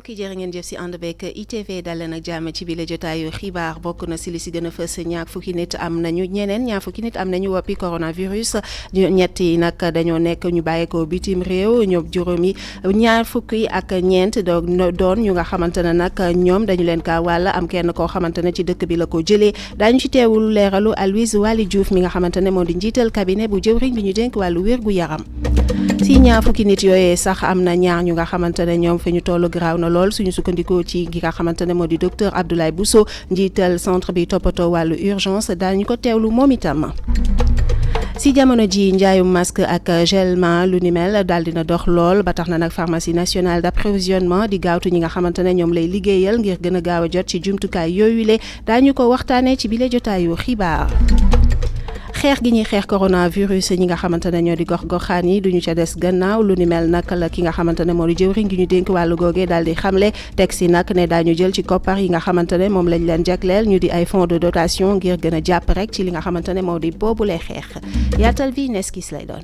mbokk yi jërë ngeen jëf si ànd beeg ITV daleen ak jàmm ci bile jotaayu xibaar bokk na si li si gën a fës ñaar fukki nit am nañu woppi coronavirus ñett yi nag dañoo nekk ñu bàyyeekoo bitim réew ñoom juróomi ñaar fukki ak ñeent doon ñu nga xamante ne nag ñoom dañu leen kaa wàll am kenn koo xamante ne ci dëkk bi la ko jëlee daañu ci teewul leeralu Aloyse Waly Diouf mi nga xamante ne moo di njiital cabinet bu jëwriñ bi ñu dénk wàllu wér gu yaram si ñaar fukki nit yooyee sax am na ñaar ñu nga xamante ne ñoom fi ñu tollu graaw na lool suñu sukkandikoo ci gi nga xamante ne moo di docteur Abdoulaye Bousso njiital centre bi toppatoo wàllu urgence daal ñu ko teewlu moom itam. si jamono ji njaayum masque ak gel main lu ni mel daal dina dox lool ba tax na nag pharmacie nationale d'approvisionnement di gaawtu ñi nga xamante ne ñoom lay liggéeyal ngir gën a gaaw a jot ci jumtukaay yooyu le daañu ko waxtaanee ci bile jotaayu xibaar. xeex gi ñuy xeex coronavirus ñi nga xamante ne ñoo di gox-goxaan yi duñu ca des gannaaw lu ni mel nag la ki nga xamante ne moo di jëwriñ gi ñu dénk wàllu googee daal di xamle teg si nag ne daañu jël ci koppar yi nga xamante ne moom lañ leen jagleel ñu di ay fonds de dotation ngir gën a jàpp rek ci li nga xamante ne moo di boobu lay xeex yaatal bi neskis lay doon.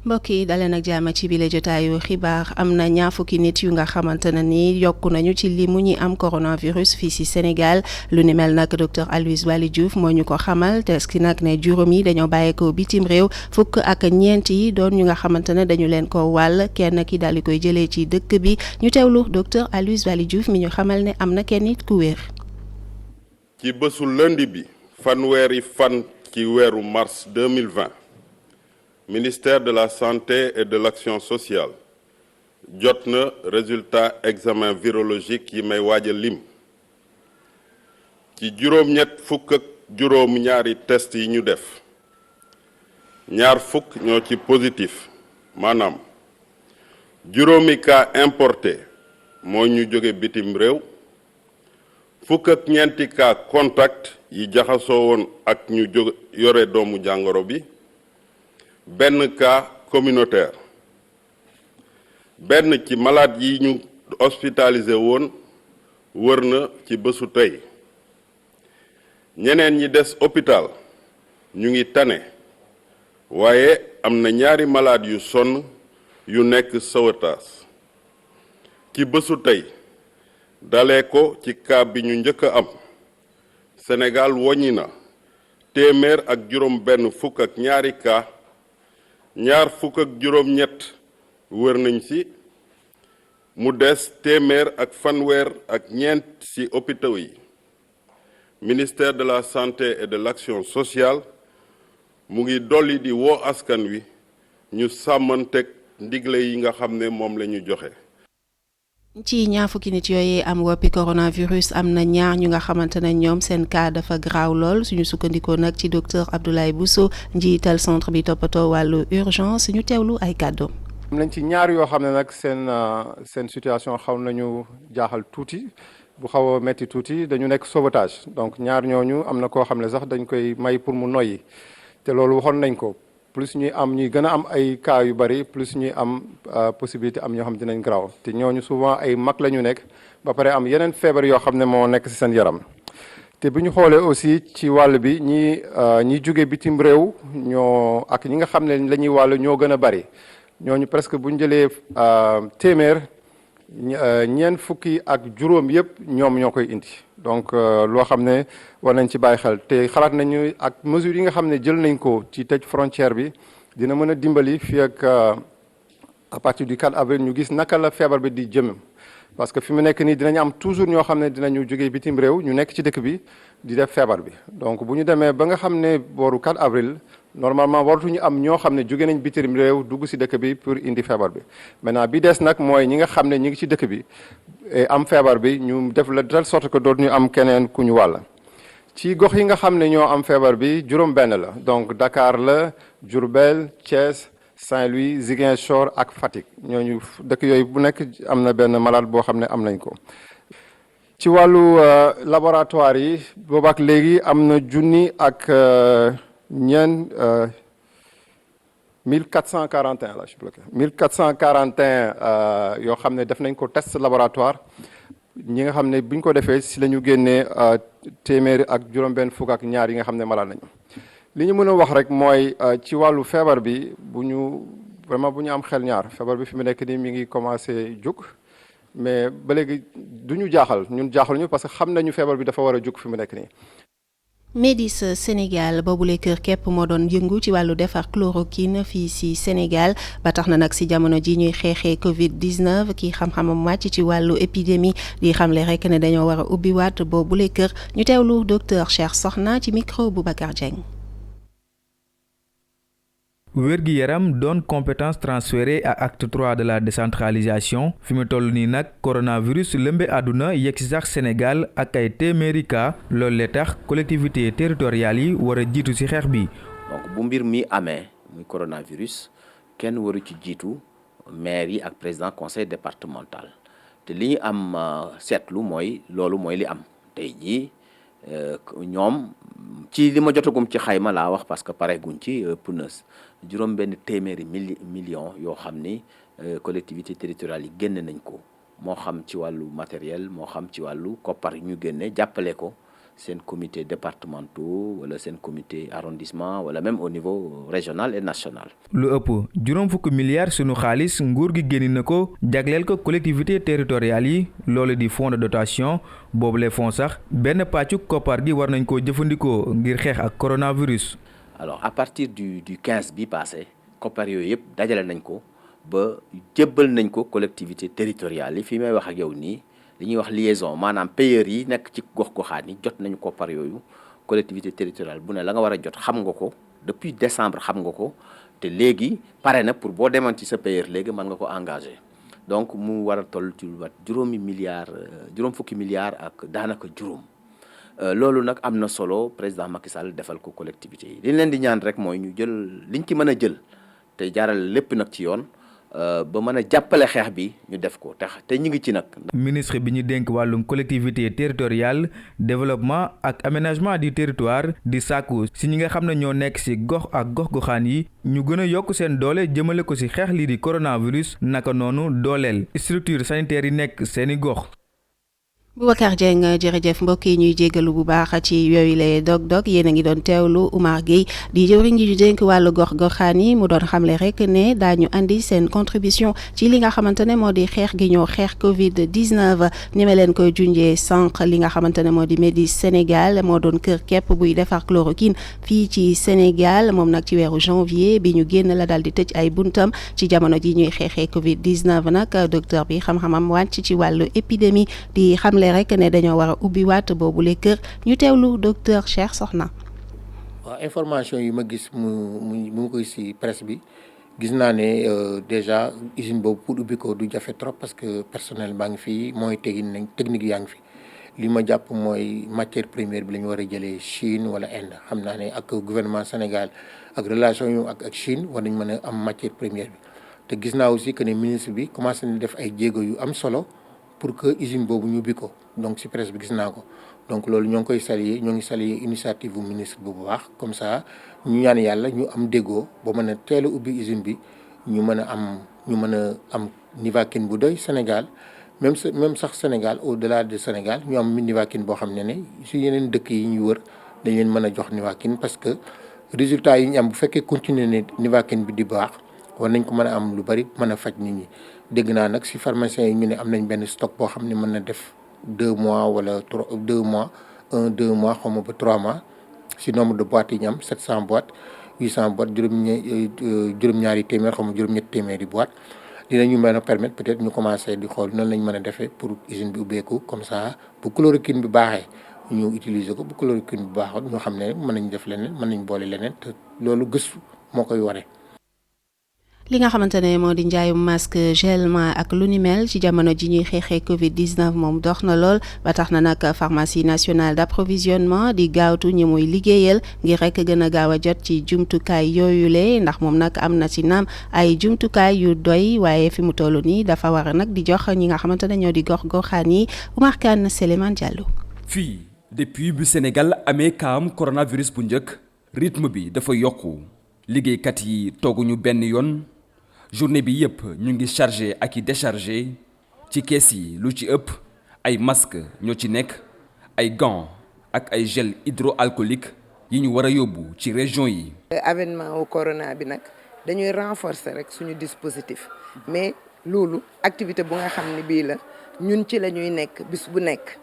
mbokk yi daleen ak jàmm ci bile jotaayu xibaar am na ñaar fukki nit yu nga xamante ne ni yokku nañu ci limu ñi am coronavirus fii si Sénégal lu ni mel nag docteur Aloyse Waly Diouf moo ñu ko xamal te ki nag ne juróom yi dañoo bàyyeekoo bitim réew fukk ak ñeent yi doon ñu nga xamante ne dañu leen ko wàll kenn ki daal di koy jëlee ci dëkk bi ñu teewlu docteur Aloyse Waly Diouf mi ñu xamal ne am na kenn nit ku wér. ci bésu lundi bi fanweeri fan ci weeru mars 2020. Ministère de la Santé et de l'Action sociale jot na résultat examen virologique yi may waaj a lim ci juróom-ñett fukk ak juróom-ñaari test yi ñu def ñaar fukk ñoo ci positif maanaam juróomi cas importé moo ñu jóge bitim réew fukk ak ñeenti cas contact yi jaxasoo woon ak ñu yore doomu jàngoro bi benn cas communautaire benn ci malade yi ñu hospitalisé woon wër na ci bésu tey ñeneen ñi des hôpital ñu ngi tane waaye am na ñaari malade yu sonn yu nekk Sowétas ci bésu tey dalee ko ci cas bi ñu njëkk a am Sénégal woññi na téeméer ak juróom benn fukk ak ñaari cas ñaar fukk ak juróom-ñett wër nañ ci mu des téeméer ak fanweer ak ñeent ci hôpitaux yi ministère de la santé et de l'action sociale mu ngi dolli di woo askan wi ñu sàmmanteeg ndigle yi nga xam ne moom la ñu joxe. ci ñaar fukki nit yooyee am woppi coronavirus am na ñaar ñu nga xamante ne ñoom seen cas dafa graaw lool suñu sukkandikoo nag ci docteur Abdoulaye Bousso njiital centre bi toppatoo wàllu urgence ñu teewlu ay kàddoom. am nañ ci ñaar yoo xam ne nag seen situation xaw nañu jaaxal tuuti bu xaw a metti tuuti dañu nekk sauvetage donc ñaar ñooñu am na koo xam ne sax dañ koy may pour mu noyyi te loolu waxoon nañ ko. plus ñuy gën a am ay cas yu bari plus ñuy am possibilité am ñoo xam dinañ graw te ñooñu souvent ay mag la ñu nekk ba pare am yeneen feebar yoo xam ne moo nekk ci seen yaram te bu ñu xoolee aussi ci wàll bi ñi jóge bitim réew ñoo ak ñi nga xam ne la ñuy wàll ñoo gën a bari ñooñu presque bu ñu jëlee téeméer ñeent fukki ak juróom yëpp ñoom ñoo koy indi donc loo xam ne war nañ ci bàyyi xel te xalaat nañu ak mesures yi nga xam ne jël nañ ko ci tëj frontière bi dina mën a dimbali fii ak à partir du 4 avril ñu gis naka la feebar bi di jëm parce que fi mu nekk nii dinañ am toujours ñoo xam ne dinañu jógee bitim réew ñu nekk ci dëkk bi di def feebar bi donc bu ñu demee ba nga xam ne booru 4 avril normalement waratuñu am ñoo xam ne jóge nañ bitim réew dugg ci dëkk bi pour indi feebar bi maintenant bi des nag mooy ñi nga xam ne ñi ngi ci dëkk bi am feebar bi ñu def la de telle sorte que dootuñu am keneen ku ñu wàll ci gox yi nga xam ne ñoo am feebar bi juróom benn la donc Dakar la Diourbel Thiès Saint-Louis Ziguinchor ak Fatick ñooñu dëkk yooyu bu nekk am na benn malade boo xam ne am nañ ko ci wàllu laboratoire yi boobaak léegi am na junni ak 1441 la je bloqué 1441 yoo xam ne def nañ ko test laboratoire ñi nga xam ne bu ñu ko defee si la ñu génnee téeméeri ak juróom-benn fukk ak ñaar yi nga xam ne malade nañu li ñu mën a wax rek mooy ci wàllu feebar bi bu ñu am xel ñaar feebar bi fi mu nekk nii mi ngi commencé jóg mais ba léegi du ñu jaaxal ñu parce que xam nañu feebar bi dafa war a jóg fi mu nekk nii. Médis Sénégal boobule kër képp moo doon yëngu ci wàllu defar chloroquine fii ci Sénégal ba tax na nag ci jamono ji ñuy xeexee Covid 19 kii xam-xamam màcc ci wàllu épidémie di xamle rek ne dañoo war a ubbiwaat boobule kër ñu teewlu docteur Cheikh Sokhna ci micro Boubacar Dieng. wér-gi-yaram doon compétence transférée à acte 3 de la décentralisation fi mu toll nii nag coronavirus lëmbe àdduna yegg si sax Sénégal ak ay téeméeri cas loolu la tax collectivités territoriales yi war a jiitu ci xeex bi. donc bu mbir mi amee muy coronavirus kenn waru ci jiitu maire yi ak président conseil départemental te li ñu am seetlu mooy loolu mooy li am tey jii ñoom ci li ma jotagum ci xayma laa wax parce que pare guñ ci punes juróom benn téeméeri millions yoo xam ni collectivité territoriale yi génne nañ ko moo xam ci wàllu matériel moo xam ci wàllu koppar yi ñu génne jàppale ko seen comité départementaux wala seen comité arrondissement wala même au niveau régional et national. lu ëpp juróom fukki milliards sunu xaalis nguur gi génne na ko jagleel ko collectivité territoriales yi loolu di fonds de dotation boobu les fonds sax benn pàccu koppar gi war nañ koo jëfandikoo ngir xeex ak coronavirus. alors à partir du 15 bi passé koppar yooyu yëpp dajale nañ ko ba jébbal nañ ko collectivité territoriales yi fii may wax ak yow nii. li ñuy wax liaison maanaam payeurs yi nekk ci gox-goxaan yi jot nañu koppar yooyu collectivité territoriale bu ne la nga war a jot xam nga ko depuis décembre xam nga ko te léegi pare na pour boo demoon ci sa payeur léegi mën nga ko engagé donc mu war a toll ci lu wat juróom fukki milliards ak daanaka juróom loolu nag am na solo président Macky Sall defal ko collectivité yi li leen di ñaan rek mooy ñu jël liñ ci mën a jël te jaarale lépp nag ci yoon. ba mën a jàppale xeex bi ñu def ko te ñu ngi ci nag. ministre bi ñu dénk wàllum collectivité territoriale développement ak aménagement du territoire di sàkku si ñi nga xam ne ñoo nekk si gox ak gox-goxaan yi ñu gën a yokk seen doole jëmale ko si xeex lii di coronavirus naka noonu dooleel structure sanitaire yi nekk seeni gox. Boubacar Dieng jërëjëf mbokk yi ñuy jéggalu bu baax ci yooyu lay dog-dog yéen a ngi doon teewlu Oumar Gueye di jëwriñ ji ñu dénk wàllu gox-goxaan yi mu doon xamle rek ne daañu andi seen contribution ci li nga xamante ne moo di xeex gi ñoo xeex Covid 19 ni ma leen koy junjee sànq li nga xamante ne moo di Médis Sénégal moo doon kër képp buy defar chloroquine fii ci Sénégal moom nag ci weeru janvier bi ñu génn la daal di tëj ay buntam ci jamono ji ñuy xeexee Covid 19 nag docteur bi xam-xamam wàcc ci wàllu épidémie di xamle rek ne dañoo war a ubbi waat boobu le kër ñu teewlu docteur Cheikh Sokhna. waaw information yi ma gis mu koy ci presse bi gis naa ne déjà usine boobu pour ubbi ko du jafe trop parce que personnel baa ngi fi mooy technique yaa ngi fi li ma jàpp mooy matière première bi la ñu war a jëlee Chine wala Inde xam naa ne ak gouvernement Sénégal ak relation yu ak Chine war nañ mën a am matière première bi te gis naa aussi que ne ministre bi commencé na def ay jéego yu am solo pour que usine boobu ñu ubbi ko donc ci presse bi gis naa ko donc loolu ñoo ngi koy saluer ñoo ngi saluer initiative bu ministre bu baax comme ça ñu ñaan yàlla ñu am déggoo ba mën a teel a ubbi usine bi ñu mën a am Nivaquine bu doy Sénégal même sax Sénégal au-delà de Sénégal ñu am Nivaquine boo xam ne si yeneen dëkk yi ñu wër dañ leen mën a jox Nivaquine parce que résultat yi ñu am bu fekkee continuer ne Nivaquine bi di baax war nañ ko mën a am lu bari mën a faj nit ñi. dégg naa nag si pharmaciens yi ñu ne am nañ benn stock boo xam ne mën na def 2 mois wala 2 mois 2 mois xaw ma ba 3 mois si nombre de boîtes yi ñu am 700 boîtes 800 boîtes juróom-ñaari téeméer xaw ma juróom-ñetti téeméeri boîtes dinañu mën a permettre peut-être ñu commencer di xool nan lañ mën a defee pour usine bi ubbeeku comme ça bu chloroquine bi baaxee ñu utiliser ko bu chloroquine bi baaxoon ñoo xam ne mën nañ def leneen mën nañ boole leneen te loolu gëstu moo koy waree. li nga xamante ne moo di njaayum masque gel main ak lu ni mel ci jamono ji ñuy xeexee Covid 19 moom dox na lool ba tax na nag pharmacie nationale d'approvisionnement di gaawtu ñi muy liggéeyal ngir rek gën a gaaw a jot ci jumtukaay yooyule ndax moom nag am na ci naam ay jumtukaay yu doy waaye fi mu toll nii dafa war a nag di jox ñi nga xamante ne ñoo di gox-goxaan yi Oumar Kane Souleymane Diallo. fii depuis bu Sénégal amee kaam coronavirus bu njëkk rythme bi dafa yokku. liggéeykat yi tooguñu benn yoon journée bi yëpp ñu ngi chargé ak i déchargé ci kees yi lu ci ëpp ay masque ñoo ci nekk ay gants ak ay gel hydroalcoolique yi ñu war a yóbbu ci région yi. avènement au corona bi nag dañuy renforcer rek suñu dispositif mais loolu activité bu nga xam ne bii la ñun ci la ñuy nekk bis bu nekk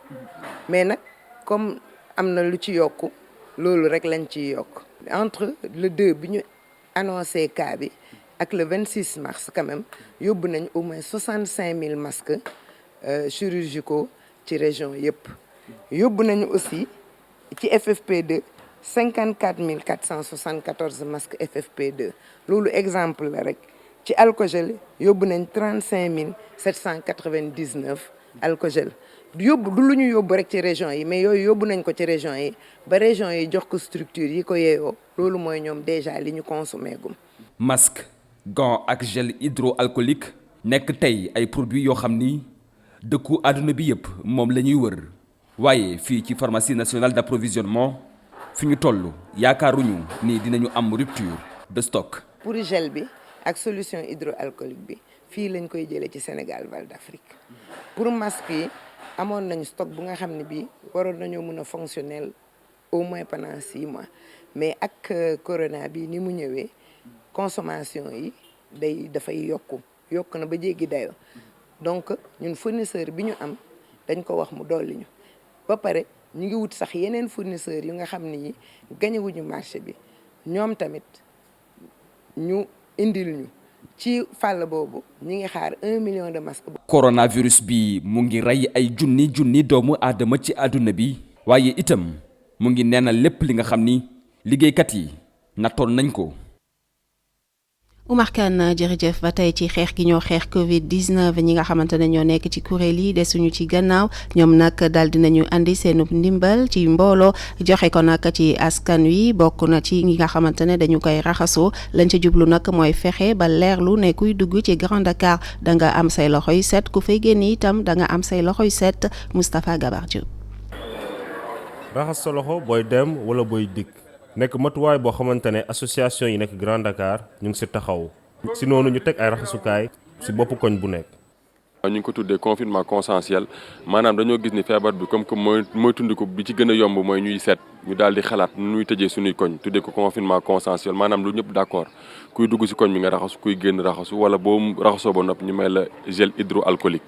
mais nag comme am na lu ci yokku loolu rek lañ ciy yokk entre le 2 bi ñu annoncé cas bi ak le 26 mars quand même yóbbu nañ au moins 65 000 masques chirurgicaux ci région yëpp yóbbu nañu aussi ci FFP2 54 474 masques FFP2 loolu exemple la rek ci alcogel yóbbu nañ 35 799 alcogel yóbbu du lu ñu yóbbu rek ci région yi mais yooyu yóbbu nañ ko ci région yi ba région yi jox ko structure yi ko yeeyoo loolu mooy ñoom déjà li ñu consommé gum. masque gants ak gel hydroalcoolique nekk tey ay produits yoo xam ni dëkku àdduna bi yëpp moom la ñuy wër waaye fii ci pharmacie nationale d'approvisionnement fi ñu toll yaakaaruñu ni dinañu am rupture de stock. pour gel bi ak solution hydroalcoolique bi fii lañ koy jëlee ci Sénégal Val d'Afrique pour masque yi amoon nañu stock bu nga xam ne bii waroon nañoo mën a fonctionnel au moins pendant 6 mois mais ak corona bi ni mu ñëwee consommation yi dafay yokk na ba jéggi dayoo donc ñun fournisseur bi ñu am dañ ko wax mu dolli ñu ba pare ñu ngi wut sax yeneen fournisseurs yu nga xam ne ñi gañewuñu marché bi ñoom tamit ñu indil ñu ci fàll boobu ñu ngi xaar 1 million de masques. coronavirus bi mu ngi rey ay junni doomu aadama ci àdduna bi waaye itam mu ngi neenal lépp li nga xam ni liggéeykat yi nattoon nañ ko. Oumar Kane jërëjëf ba tey ci xeex gi ñoo xeex Covid 19 ñi nga xamante ne ñoo nekk ci kuréel yi desuñu ci gannaaw ñoom nag daal dinañu andi seenub ndimbal ci mbooloo joxe ko nag ci askan wi bokk na ci ñi nga xamante ne dañu koy raxasoo lañ ca jublu nag mooy fexe ba leerlu ne kuy dugg ci Grand Dakar da nga am say loxoy set ku fay génn itam da nga am say loxoy set Moustapha Gabar Diop. raxas sa loxo booy dem wala booy dikk. nekk matuwaay boo xamante ne association yi nekk Grand Dakar ñu ngi si taxaw si noonu ñu teg ay raxasukaay si boppu koñ bu nekk. ñu ngi ko tuddee confinement consensuel maanaam dañoo gis ni feebar bi comme que mooy tundiku bi ci gën a yomb mooy ñuy set ñu daal di xalaat nu ñuy tëjee suñuy koñ tuddee ko confinement consensuel maanaam lu ñëpp d'accord kuy dugg si koñ bi nga raxasu kuy génn raxasu wala boo raxasoo ba nopp ñu may la gel hydroalcoolique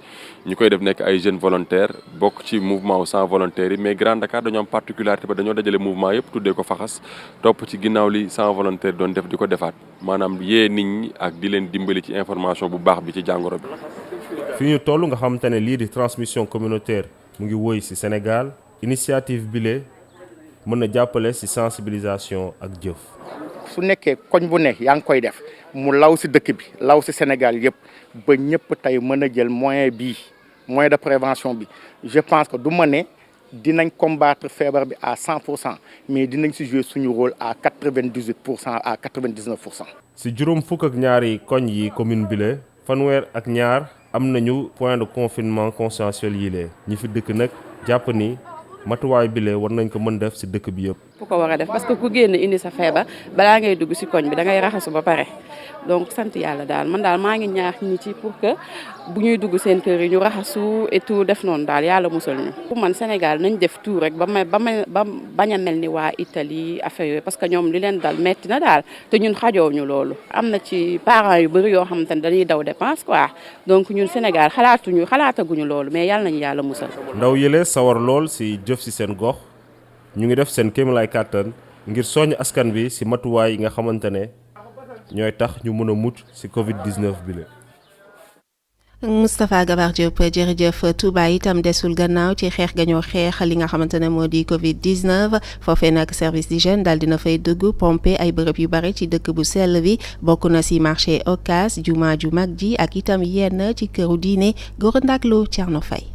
ñu koy def nekk ay jeunes volontaires bokk ci mouvement sans volontaires yi mais Grand Dakar dañoo am particularité ba dañoo dajale mouvement yëpp tuddee ko faxas topp ci ginnaaw li sans volontaire doon def di ko defaat maanaam yee nit ñi ak di leen dimbali ci information bu baax bi ci jàngoro bi. fi ñu toll nga xamante ne lii di transmission communautaire mu ngi woy ci Sénégal initiative bile mën na jàppale ci sensibilisation ak jëf. su nekkee koñ bu nekk yaa ngi koy def mu law ci dëkk bi law ci Sénégal yëpp ba ñëpp tey mën a jël moyen de prévention bi je pense que du ma ne dinañ combattre feebar bi à 100% mais dinañ ci jouer suñu rôle à 98% à 99%. ci juróom fukk ak ñaari koñ yi commune bile fanweer ak ñaar. am nañu point de confinement consensuel yi lee ñi fi dëkk nag jàpp ni matuwaay bi lee war nañ ko mën def ci dëkk bi yëpp. ku ko war a def parce que ku génn indi sa feebar balaa ngay dugg ci koñ bi da ngay raxasu ba pare donc sant yàlla daal man daal maa ngi ñaax nit yi pour que bu ñuy dugg seen kër yi ñu raxasu et tout def noonu daal yàlla musal ñu. pour man Sénégal nañ def tout rek ba bañ a mel ni waa Italie affaire yooyu parce que ñoom li leen dal metti na daal te ñun xajoo ñu loolu. am na ci parents yu bëri yoo xamante ne dañuy daw dépense quoi donc ñun Sénégal xalaataguñu loolu mais yàlla nañu yàlla musal. ndaw yële sawar lool ci jëf ci seen gox ñu ngi def seen kéemalaay kàttan ngir soññ askan bi ci matuwaay yi nga xamante ne ñooy tax ñu mën a mucc ci Covid 19 bi la. Moustapha Gabar Diop jërëjëf. Touba itam desul gannaaw ci xeex ga ñoo xeex li nga xamante ne moo di Covid 19 foofee nag service d'hygiène daal dina fay dugg pomper ay bërëb yu bari ci dëkk bu sell bi bokk na ci marché Ocass jumaa ju mag ji ak itam yenn ci këru diine Gora Ndaklo Thierno Faye.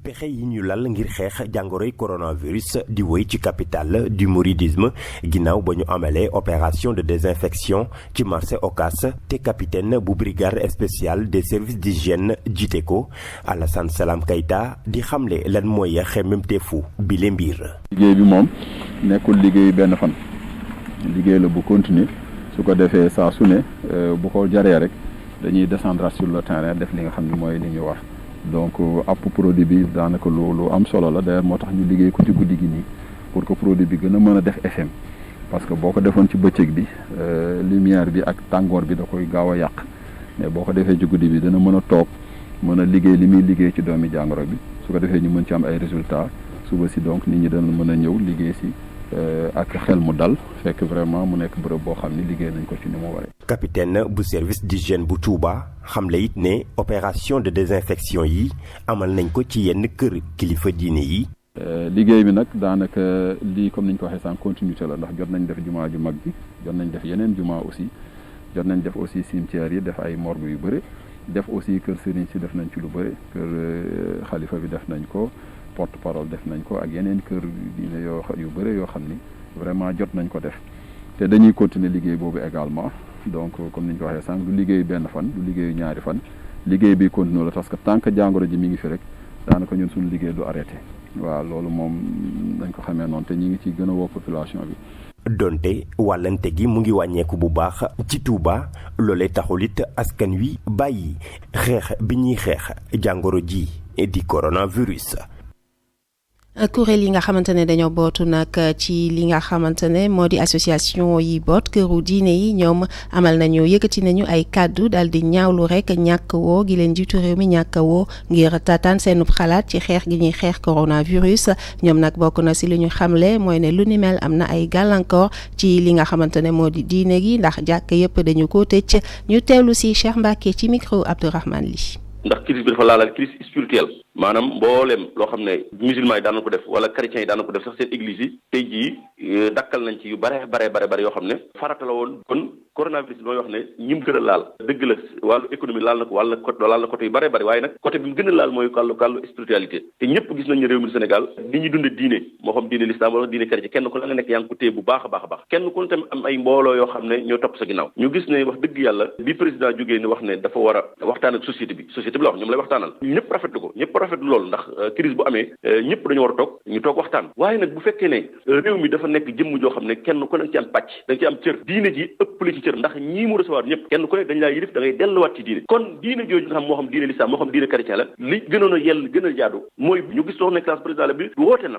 pexe yi ñu lal ngir xeex jàngoroy coronavirus di woy ci capitale du mouridisme ginnaaw ba ñu amalee opération de désinfection ci marché Ocass te capitaine bu brigade spéciale des services d'hygiène jiite ko Alassane Salam Keita di xamle lan mooy xemmemteefu bile mbir. liggéey bi moom nekkul liggéey benn fan liggéey la bu continuer su ko defee saa su ne bu ko jaree rek dañuy descendre sur le terrain def li nga xam ne mooy li ñu war donc app produit bi daanaka lu am solo la d'ailleurs moo tax ñu liggéey ko ci guddi gi nii pour que produit bi gën a mën a def effet parce que boo ko defoon ci bëccëg bi lumière bi ak tàngoor bi da koy gaaw a yàq mais boo ko defee ci guddi bi dana mën a toog mën a liggéey li muy liggéey ci doomi jàngoro bi su ko defee ñu mën ci am ay résultats suba si donc nit ñi dana mën a ñëw liggéey si ak xel mu dal fekk vraiment mu nekk bërëb boo xam ni liggéey nañ ko ci ni mu waree. capitaine bu service d'hygiène bu Touba xamle it ne opération de désinfection yi amal nañ ko ci yenn kër kilifa diine yi. liggéey bi nag daanaka lii comme niñ ko waxee sans continuité la ndax jot nañ def jumaa ju mag bi jot nañ def yeneen jumaa aussi jot nañ def aussi cimetière yi def ay morgue yu bëri def aussi kër sëriñ si def nañ ci lu bëri kër xalifa bi def nañ ko porte parole def nañ ko ak yeneen kër diine yu bëri yoo xam ni vraiment jot nañ ko def te dañuy continuer liggéey boobu également donc comme niñ ko waxee sànq du liggéeyu benn fan du liggéeyu ñaari fan liggéey bi continuer la parce que tant que jàngoro ji mi ngi fi rek daanaka ñun suñu liggéey du arrêté waaw loolu moom dañ ko xamee noonu te ñi ngi ciy gën a woo population bi. donte wàllante gi mu ngi wàññeeku bu baax ci Touba loolee taxul it askan wi bàyyi xeex bi ñuy xeex jàngoro ji di coronavirus. kuréel yi nga xamante ne dañoo bootu nag ci li nga xamante ne moo di association yi boot këru diine yi ñoom amal nañu yëkkati nañu ay kàddu daal di ñaawlu rek ñàkk woo gi leen jiitu réew mi ñàkk woo ngir tataan seenub xalaat ci xeex gi ñuy xeex coronavirus ñoom nag bokk na si li ñu xamle mooy ne lu ni mel am na ay gàllankoor ci li nga xamante ne moo di diine gi ndax jàkk yëpp dañu ko tëj ñu teewlu si Cheikh Mbacké ci micro Abdourahmane Ly. ndax crise bi dafa laalaal crise spirituelle maanaam mbooleem loo xam ne musulman yi daan na ko def wala chrétiens yi daan na ko def sax seen église yi tey jii dakkal nañ ci yu bare yoo xam ne farata la woon kon coronavirus bi mooy wax ne ñim gën a laal dëgg la wàllu économie laal na ko laal na côté yu bare waaye nag côté bi mu gën a laal mooy kàllu spiritualité te ñëpp gis nañ ne réew mi Sénégal ni ñuy dunde diine moo xam diine l'islam wala diine chrétien kenn ku la nga nekk yaa ngi ko téye bu baax a baax kenn ku ne tamit am ay mbooloo yoo xam ne ñoo topp sa ginnaaw ñu gis ne wax dëgg yàlla bi président jógee ni wax ne dafa war a waxtaan ak société bi la wax ñoom lay waxtaanal ñëpp rafetlu loolu ndax crise bu amee ñëpp dañu war a toog ñu toog waxtaan waaye nag bu fekkee ne réew mi dafa nekk jëmm joo xam ne kenn ku ne ci am pàcc da nga ci am cër diine ji ëpp li ci cër ndax ñii mu recevoir ñëpp kenn ku ne dañ laa yilif da ngay delluwaat ci diine kon diine jooju nga xam moo xam diine l'islam moo xam diine chrétien la li gënoon a yell gën a jaadu mooy ñu gis son excellence président la bi woote na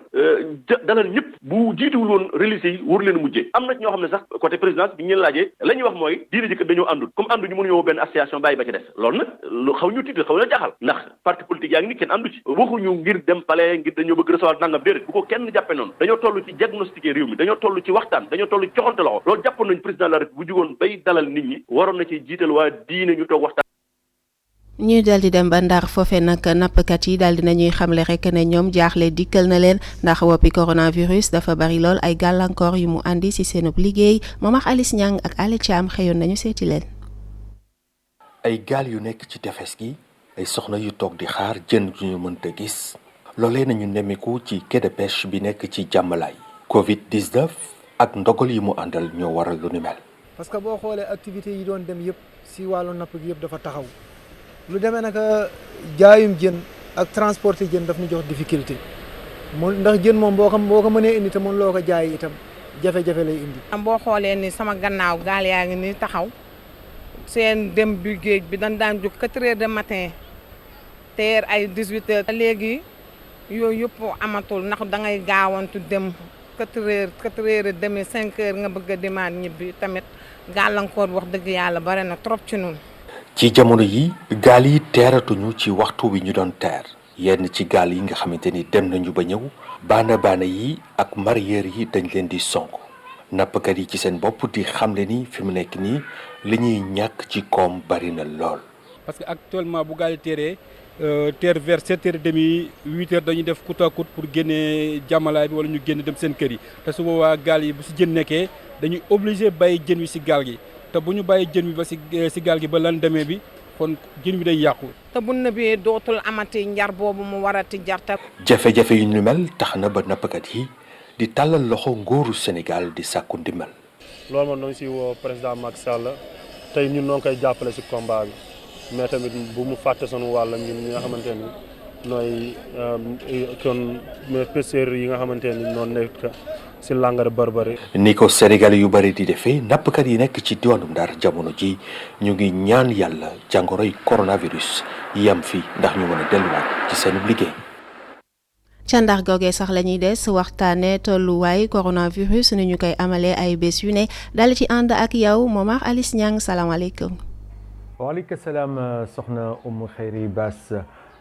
dalal ñëpp bu jiituwul woon religieux yi wóor leen mujjee am na ñoo xam ne sax côté présidence bi ñu leen laajee la ñuy wax mooy diine ji kat dañoo àndul comme àndu ñu mënuñoo benn association bàyyi ba ci des loolu nag lu xaw ñu tiital xaw na jaaxal ndax parti politique yaa ngi ni kenn àndu ci waxuñu ngir dem palais ngir dañoo bëgg recevoir nangam déedéet bu ko kenn jàppe noonu dañoo toll ci diagnostiquer réew mi dañoo toll ci waxtaan dañoo toll ci joxante loxo loolu jàppoon nañ président de la République bu jugoon bay dalal nit ñi waroon na ci jiital waa diine ñu toog waxtaan. ñu daal di dem ba Ndar foofe nag nappkat yi daal di nañuy xamle rek ne ñoom jaaxle dikkal na leen ndax woppi coronavirus dafa bari lool ay gàllankoor yu mu andi ci seenub liggéey moom ak Alice Niang ak Ali Thiam xëyoon nañu seeti leen. ay gaal yu nekk ci tefes gi ay soxna yu toog di xaar jën yu ñu mënta gis loolee nañu nemmiku ci quai de pêche bi nekk ci jàmmalaay Covid-19 ak ndogal yi mu àndal ñoo waral lu ni mel. parce que boo xoolee activités yi doon dem yëpp si wàllu napp gi yëpp dafa taxaw lu demee nag jaayum jën ak transporter jën daf ñu jox difficulté ndax jën moom boo ko mënee indi te mën loo ko jaay itam jafe-jafe lay indi. boo xoolee ni sama gannaaw gaal yaa ngi ni taxaw seen dem bi géej bi dañ daan jóg 4 heures de matin teer ay 18 heures. léegi yooyu yëpp amatul ndax da ngay gaawantu dem 4 heures et demi 5 heures nga bëgg a demaat ñibbi tamit gàllankoor wax dëgg yàlla bare na trop ci ñun. ci jamono yi gaal yi teeratuñu ci waxtu wi ñu doon teer yenn ci gaal yi nga xamante ni dem nañu ba ñëw baana yi ak mareyeur yi dañ leen di sonk nappkat yi ci seen bopp di xamle ni fi mu nekk nii li ñuy ñàkk ci koom bari na lool. parce que actuellement bu gaal yi teeree teer vers 7 heures et demi 8 heures dañuy def coûte à coûte pour génnee jàmmalaay bi wala ñu génn dem seen kër yi te su boobaa gaal yi bu si jën nekkee dañuy obligé bàyyi jën wi si gaal gi te bu ñu bàyyi jën wi ba si gaal gi ba lan demee bi kon jën wi day yàqu. te bu nëbee dootul amati njar boobu mu warati jarta. jafe-jafe yu ñu mel tax na ba nappkat yi di tàllal loxo nguuru Sénégal di sàkku ndimbal. loolu man dañu si woo président Macky Sall tey ñun noo ngi koy jàppale si combat bi mais tamit bu mu fàtte sunu wàll ñun ñi nga xamante ni nooy kon pêcheurs yi nga xamante ni noonu nekk si Langara Barbarie. ni ko Sénégalais yu bari di defee nappkat yi nekk ci diwaanu Ndar jamono ji ñu ngi ñaan yàlla jàngoroy coronavirus yam fi ndax ñu mën a delluwaat ci seen liggéey. ca Ndar googee sax la ñuy des waxtaane tolluwaay coronavirus ni ñu koy amalee ay bés yu ne dal ci ànd ak yow Momar Alice Niang salaamaaleykum. waaleykum salaam soxna Oumou Khayri Bass.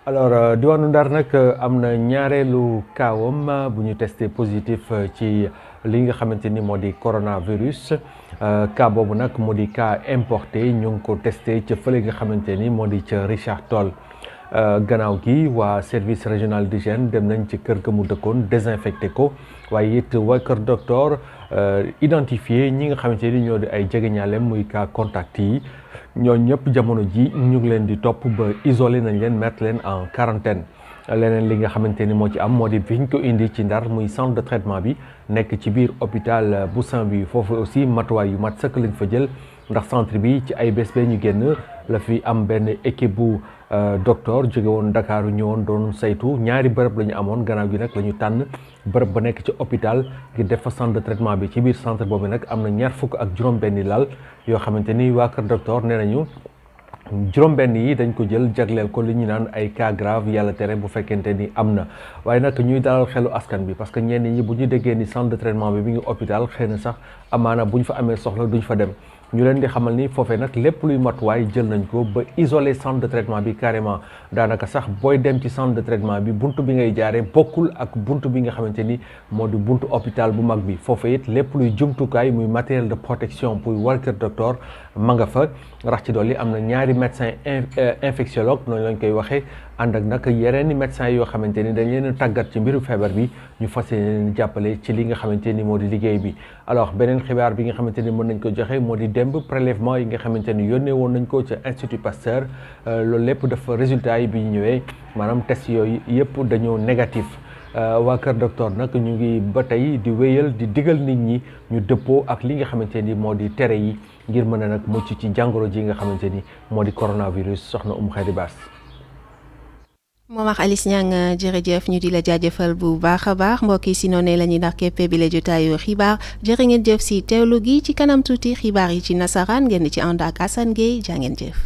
alors diwaanu Ndar nag am na ñaareelu kaawam bu ñu testé positif ci li nga xamante ni moo di coronavirus cas boobu nag moo di cas importé ñu ngi ko testé ca fële nga xamante ni moo di ca Richard Toll. gannaaw gi waa service régional d'hygiène dem nañ ci kër ga mu dëkkoon désinfecté ko waaye it waa kër docteur identifié ñi nga xamante ni ñoo di ay jegeñaaleem muy cas contact yi ñoo ñëpp jamono ji ñu ngi leen di topp ba isolé nañ leen mettre leen en quarantaine leneen li nga xamante ni moo ci am moo di fi ñu ko indi ci Ndar muy centre de traitement bi nekk ci biir hôpital bu Saint-Louis foofu aussi matuwaay yu mat sëkk lañ fa jël ndax centre bi ci ay bés bee ñu génn la fi am benn équipe bu docteur jóge woon Dakar ñëwoon doon saytu ñaari bërëb la ñu amoon gannaaw gi nag la ñu tànn bërëb ba nekk ci hôpital ngir def fa centre de traitement bi ci biir centre boobu nag am na ñaar fukk ak juróom-benni lal yoo xamante ni waa kër docteur nee nañu juróom-benn yi dañ ko jël jagleel ko li ñu naan ay cas grave yàlla tere bu fekkente ni am na waaye nag ñuy dalal xelu askan bi parce que ñenn ñi bu ñu déggee ni centre de traitement bi mi ngi hôpital xëy na sax amaana bu ñu fa amee soxla duñ fa dem ñu leen di xamal ni foofee nag lépp luy matuwaay jël nañ ko ba isolé centre de traitement bi carrément daanaka sax booy dem ci centre de traitement bi buntu bi ngay jaaree bokkul ak buntu bi nga xamante ni moo di buntu hôpital bu mag bi foofee it lépp luy jumtukaay muy matériel de protection pour waa kër docteur ma nga fa rax ci dolli am na ñaari médecin infectiologue noonu lañ koy waxee ànd ak nag yeneen i médecins yoo xamante ni dañ leen a tàggat ci mbiru feebar bi ñu fas yéene jàppale ci li nga xamante ni moo di liggéey bi alors beneen xibaar bi nga xamante ni mën nañ ko joxe moo di démb prélèvement yi nga xamante ni yónnee woon nañ ko ca Institut Pasteur loolu lépp dafa résultat yi bi ñu ñëwee maanaam test yooyu yëpp dañoo négatif waa kër docteur nag ñu ngi ba tey di wéyal di digal nit ñi ñu dëppoo ak li nga xamante ni moo di tere yi ngir mën a nag mucc ci jàngoro ji nga xamante ni moo di coronavirus soxna Oumou Khayri Bass. Momar Alice Niang jërëjëf ñu di la jaajëfal bu baax a baax mbokk yi si noonu la ñuy ndax képp bi la jotaayu xibaar jërë ngeen jëf si teewlu gi ci kanam tuuti xibaar yi ci nasaraan ngeen di ci ànd ak Assane Gueye jaa ngeen jëf.